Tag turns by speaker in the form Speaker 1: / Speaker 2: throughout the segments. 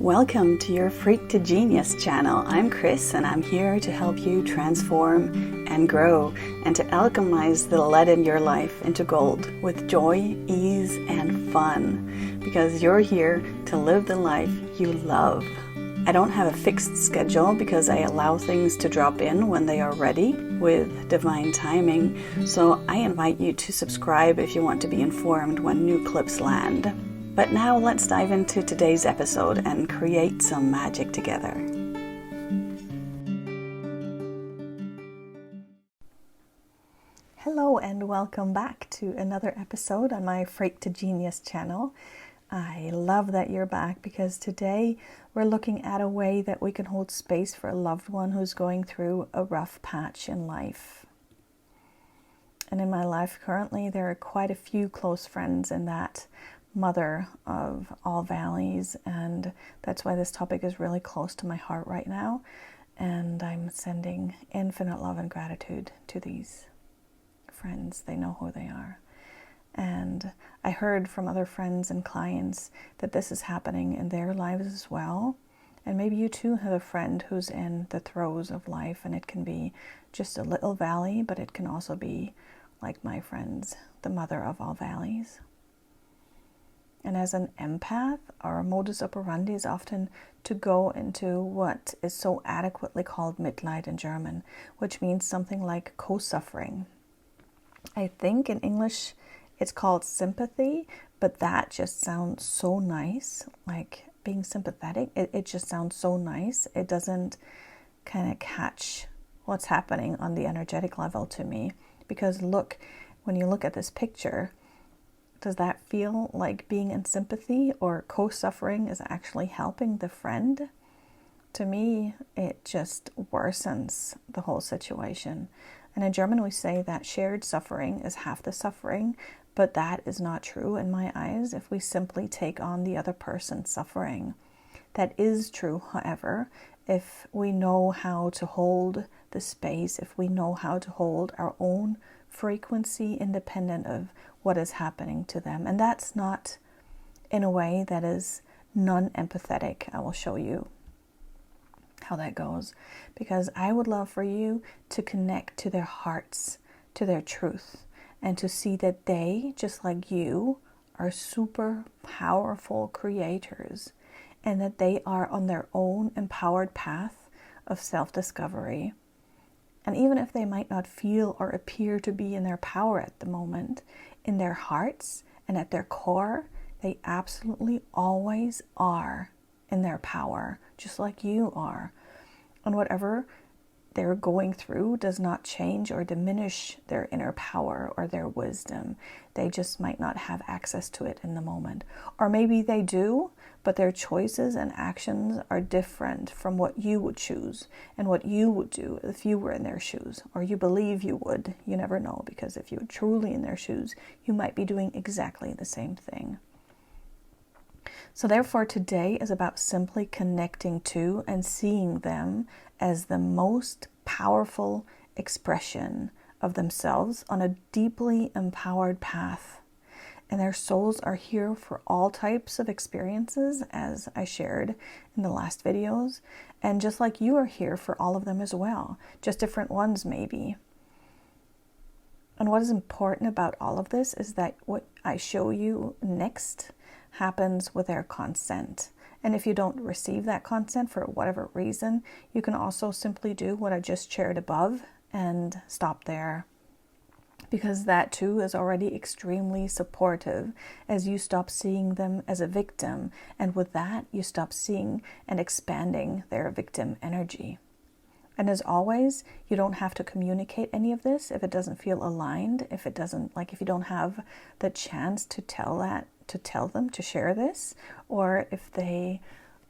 Speaker 1: Welcome to your Freak to Genius channel. I'm Chris and I'm here to help you transform and grow and to alchemize the lead in your life into gold with joy, ease, and fun, because you're here to live the life you love. I don't have a fixed schedule because I allow things to drop in when they are ready with divine timing, so I invite you to subscribe if you want to be informed when new clips land. But now let's dive into today's episode and create some magic together. Hello and welcome back to another episode on my Freak to Genius channel. I love that you're back because today we're looking at a way that we can hold space for a loved one who's going through a rough patch in life. And in my life currently, there are quite a few close friends in that mother of all valleys, and that's why this topic is really close to my heart right now, and I'm sending infinite love and gratitude to these friends. They know who they are, and I heard from other friends and clients that this is happening in their lives as well. And maybe you too have a friend who's in the throes of life, and it can be just a little valley, but it can also be like my friends, the mother of all valleys. And as an empath, our modus operandi is often to go into what is so adequately called Mitleid in German, which means something like co-suffering. I think in English it's called sympathy, but that just sounds so nice, like being sympathetic. It just sounds so nice. It doesn't kind of catch what's happening on the energetic level to me. Because look, when you look at this picture, does that feel like being in sympathy or co-suffering is actually helping the friend? To me, it just worsens the whole situation. And in German, we say that shared suffering is half the suffering, but that is not true in my eyes if we simply take on the other person's suffering. That is true, however, if we know how to hold the space, if we know how to hold our own frequency independent of what is happening to them. And that's not in a way that is non-empathetic. I will show you how that goes, because I would love for you to connect to their hearts, to their truth, and to see that they, just like you, are super powerful creators, and that they are on their own empowered path of self-discovery. And even if they might not feel or appear to be in their power at the moment, in their hearts and at their core, they absolutely always are in their power, just like you are. And whatever they're going through does not change or diminish their inner power or their wisdom. They just might not have access to it in the moment. Or maybe they do, but their choices and actions are different from what you would choose and what you would do if you were in their shoes, or you believe you would. You never know, because if you were truly in their shoes, you might be doing exactly the same thing. So therefore, today is about simply connecting to and seeing them as the most powerful expression of themselves on a deeply empowered path. And their souls are here for all types of experiences, as I shared in the last videos. And just like you are here for all of them as well, just different ones maybe. And what is important about all of this is that what I show you next happens with their consent. And if you don't receive that consent for whatever reason, you can also simply do what I just shared above and stop there. Because that too is already extremely supportive, as you stop seeing them as a victim. And with that, you stop seeing and expanding their victim energy. And as always, you don't have to communicate any of this if it doesn't feel aligned, if you don't have the chance to tell them to share this, or if they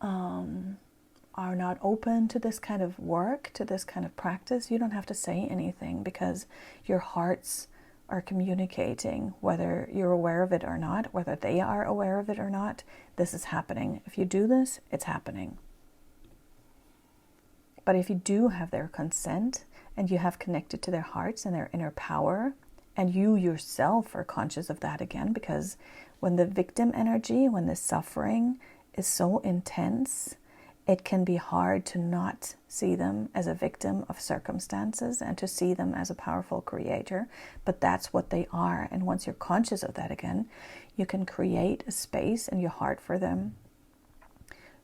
Speaker 1: are not open to this kind of work, to this kind of practice. You don't have to say anything, because your hearts are communicating, whether you're aware of it or not, whether they are aware of it or not. This is happening. If you do this, it's happening. But if you do have their consent and you have connected to their hearts and their inner power, and you yourself are conscious of that again, because when the victim energy, when the suffering is so intense, it can be hard to not see them as a victim of circumstances and to see them as a powerful creator. But that's what they are. And once you're conscious of that again, you can create a space in your heart for them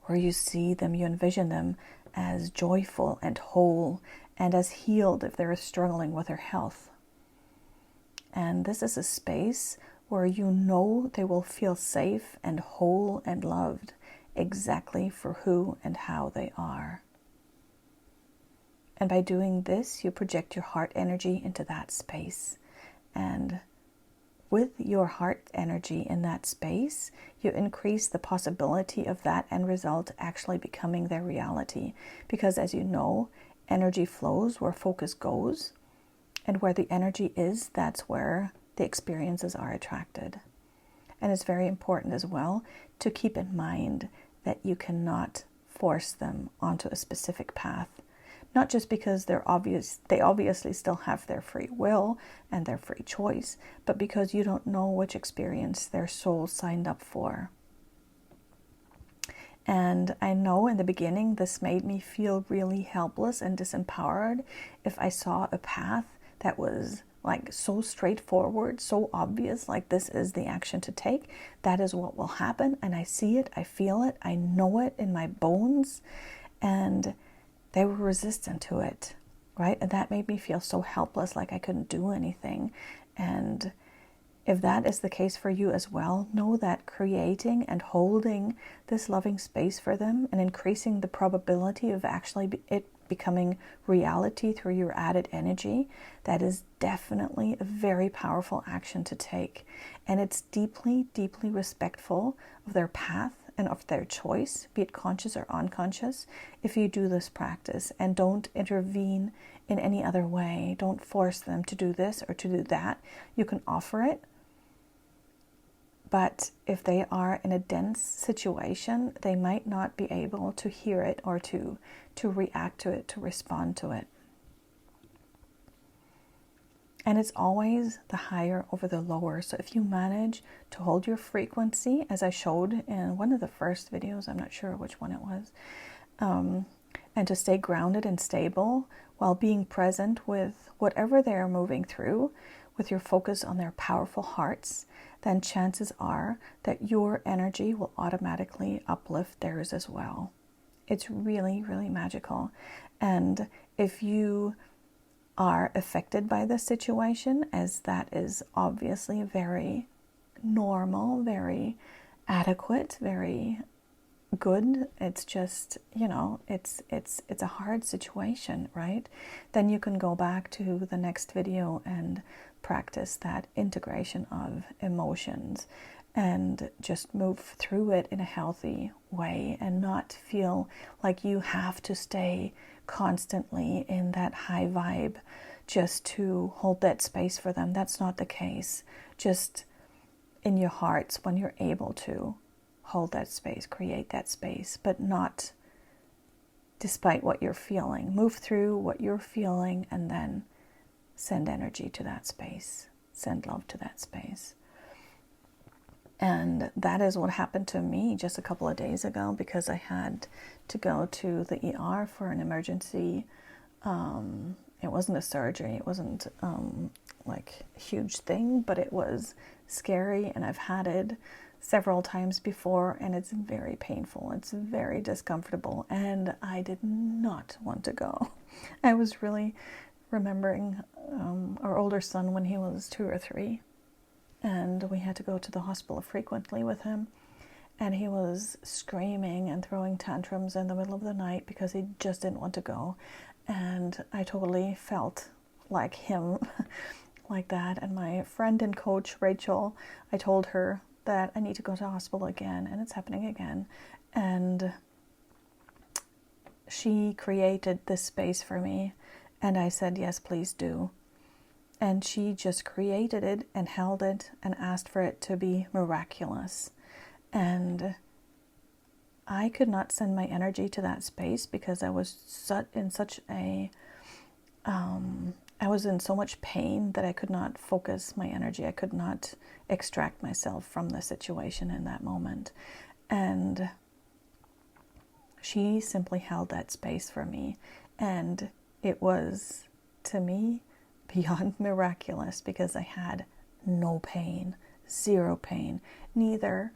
Speaker 1: where you see them, you envision them as joyful and whole and as healed if they're struggling with their health. And this is a space where you know they will feel safe and whole and loved exactly for who and how they are. And by doing this, you project your heart energy into that space. And with your heart energy in that space, you increase the possibility of that end result actually becoming their reality. Because as you know, energy flows where focus goes. And where the energy is, that's where the experiences are attracted. And it's very important as well to keep in mind that you cannot force them onto a specific path. Not just because they obviously still have their free will and their free choice, but because you don't know which experience their soul signed up for. And I know in the beginning this made me feel really helpless and disempowered if I saw a path that was like so straightforward, so obvious, like this is the action to take. That is what will happen. And I see it, I feel it, I know it in my bones. And they were resistant to it, right? And that made me feel so helpless, like I couldn't do anything. And if that is the case for you as well, know that creating and holding this loving space for them and increasing the probability of actually it becoming reality through your added energy, that is definitely a very powerful action to take. And it's deeply, deeply respectful of their path and of their choice, be it conscious or unconscious, if you do this practice and don't intervene in any other way. Don't force them to do this or to do that. You can offer it. But if they are in a dense situation, they might not be able to hear it or to react to it, to respond to it. And it's always the higher over the lower. So if you manage to hold your frequency, as I showed in one of the first videos, I'm not sure which one it was, and to stay grounded and stable while being present with whatever they are moving through, with your focus on their powerful hearts, then chances are that your energy will automatically uplift theirs as well. It's really, really magical. And if you are affected by this situation, as that is obviously very normal, very adequate, very good, it's just, it's a hard situation, right? Then you can go back to the next video and practice that integration of emotions and just move through it in a healthy way and not feel like you have to stay constantly in that high vibe just to hold that space for them. That's not the case. Just in your hearts, when you're able to hold that space, create that space, but not despite what you're feeling. Move through what you're feeling and then send energy to that space, send love to that space. And that is what happened to me just a couple of days ago, because I had to go to the ER for an emergency. It wasn't a surgery, it wasn't like a huge thing, but it was scary, and I've had it several times before, and it's very painful, it's very discomfortable, and I did not want to go. I was really remembering our older son when he was 2 or 3, and we had to go to the hospital frequently with him, and he was screaming and throwing tantrums in the middle of the night because he just didn't want to go. And I totally felt like him like that. And my friend and coach Rachel, I told her that I need to go to the hospital again, and it's happening again. And she created this space for me, and I said, yes, please do. And she just created it and held it and asked for it to be miraculous. And I could not send my energy to that space because I was in such a, I was in so much pain that I could not focus my energy. I could not extract myself from the situation in that moment. And She simply held that space for me, and it was, to me, beyond miraculous, because I had no pain, zero pain, neither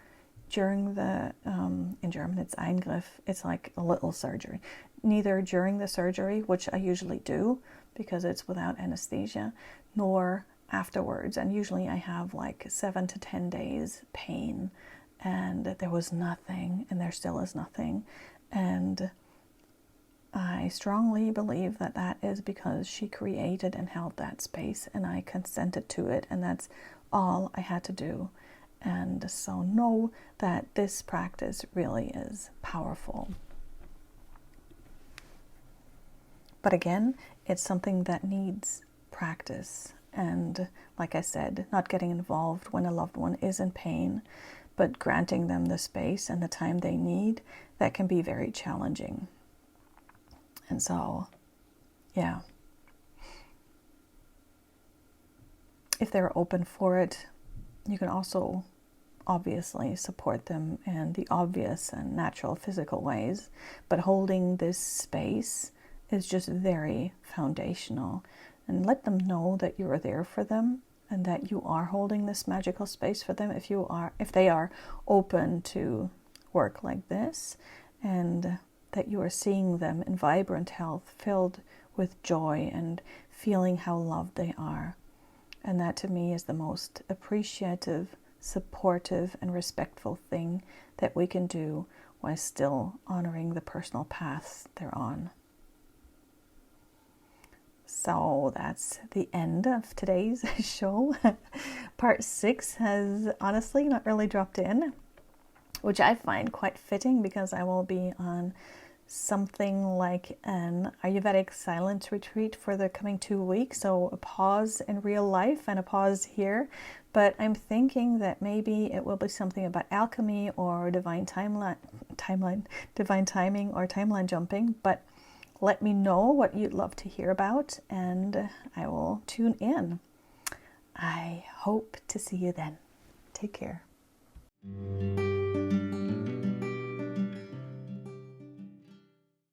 Speaker 1: during the, in German it's Eingriff, it's like a little surgery, neither during the surgery, which I usually do because it's without anesthesia, nor afterwards. And usually I have like 7 to 10 days pain, and there was nothing, and there still is nothing. And I strongly believe that that is because she created and held that space, and I consented to it, and that's all I had to do. And so know that this practice really is powerful. But again, it's something that needs practice. And like I said, not getting involved when a loved one is in pain, but granting them the space and the time they need, that can be very challenging. And so, yeah. If they're open for it, you can also obviously support them in the obvious and natural physical ways. But holding this space is just very foundational. And let them know that you are there for them and that you are holding this magical space for them if they are open to work like this, and that you are seeing them in vibrant health, filled with joy and feeling how loved they are. And that to me is the most appreciative, supportive, and respectful thing that we can do while still honoring the personal paths they're on. So that's the end of today's show. Part 6 has honestly not really dropped in, which I find quite fitting because I will be on something like an Ayurvedic silence retreat for the coming 2 weeks. So a pause in real life and a pause here. But I'm thinking that maybe it will be something about alchemy or divine timing or timeline jumping. But let me know what you'd love to hear about, and I will tune in. I hope to see you then. Take care.